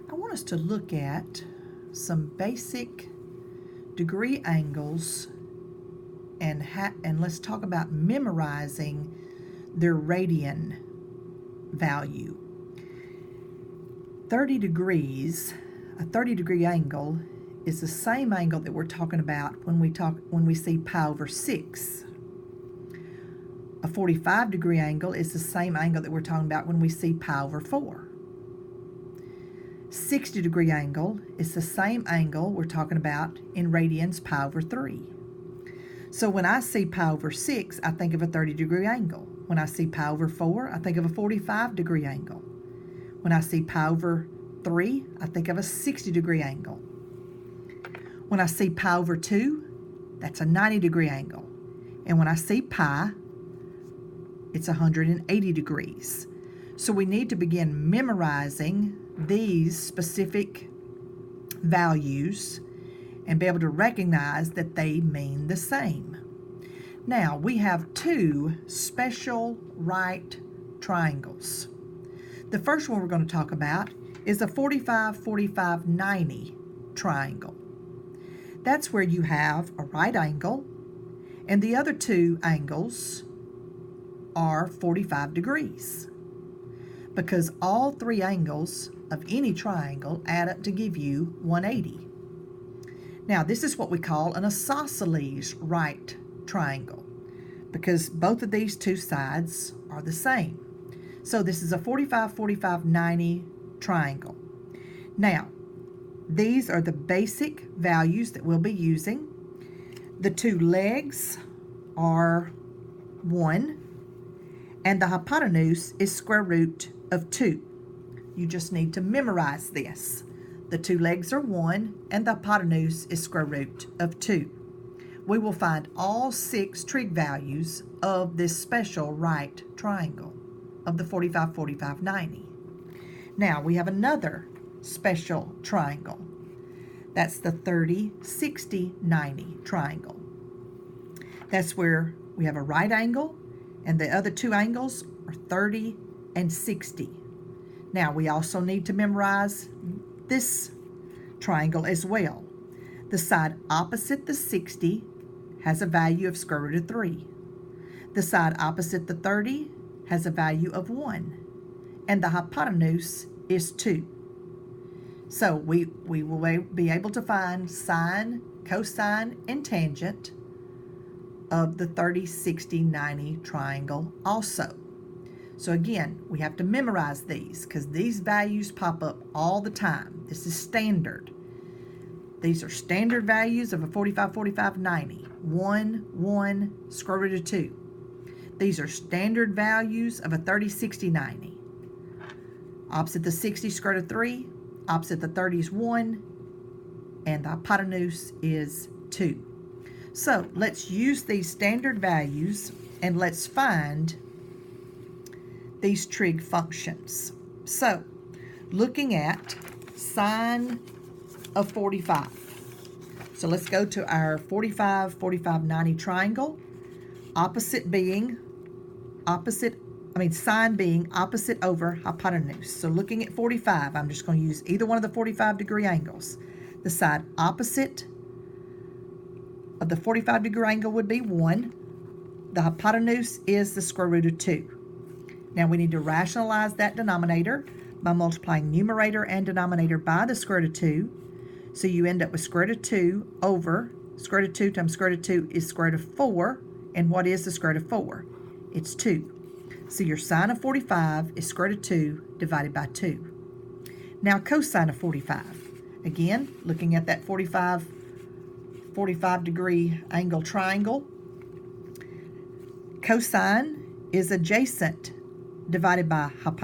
I want us to look at some basic degree angles and let's talk about memorizing their radian value. 30 degrees, a 30-degree angle is the same angle that we're talking about when we see pi over 6. A 45-degree angle is the same angle that we're talking about when we see pi over 4. 60-degree angle is the same angle we're talking about in radians pi over 3. So when I see pi over 6, I think of a 30-degree angle. When I see pi over 4, I think of a 45-degree angle. When I see pi over 3, I think of a 60-degree angle. When I see pi over 2, that's a 90-degree angle. And when I see pi, it's 180 degrees. So we need to begin memorizing these specific values and be able to recognize that they mean the same. Now, we have two special right triangles. The first one we're going to talk about is a 45-45-90 triangle. That's where you have a right angle, and the other two angles are 45 degrees, because all three angles of any triangle add up to give you 180. Now, this is what we call an isosceles right triangle, because both of these two sides are the same. So this is a 45-45-90 triangle. Now, these are the basic values that we'll be using. The two legs are 1, and the hypotenuse is square root of 2. You just need to memorize this. The two legs are 1, and the hypotenuse is square root of 2. We will find all 6 trig values of this special right triangle of the 45-45-90. Now, we have another special triangle. That's the 30-60-90 triangle. That's where we have a right angle, and the other two angles are 30 and 60. Now, we also need to memorize this triangle as well. The side opposite the 60 has a value of square root of 3. The side opposite the 30 has a value of 1. And the hypotenuse is 2. So we will be able to find sine, cosine, and tangent of the 30-60-90 triangle also. So again, we have to memorize these because these values pop up all the time. This is standard. These are standard values of a 45-45-90. 1, 1, square root of 2. These are standard values of a 30-60-90. Opposite the 60, square root of 3. Opposite the 30 is 1. And the hypotenuse is 2. So let's use these standard values and let's find these trig functions. So looking at sine of 45. So let's go to our 45-45-90 triangle. Sine being opposite over hypotenuse. So looking at 45, I'm just going to use either one of the 45-degree angles. The side opposite of the 45-degree angle would be 1. The hypotenuse is the square root of 2. Now we need to rationalize that denominator by multiplying numerator and denominator by the square root of 2. So you end up with square root of 2 over square root of 2 times square root of 2 is square root of 4. And what is the square root of 4? It's 2. So your sine of 45 is square root of 2 divided by 2. Now cosine of 45. Again, looking at that 45-degree angle triangle. Cosine is adjacent divided by hypotenuse.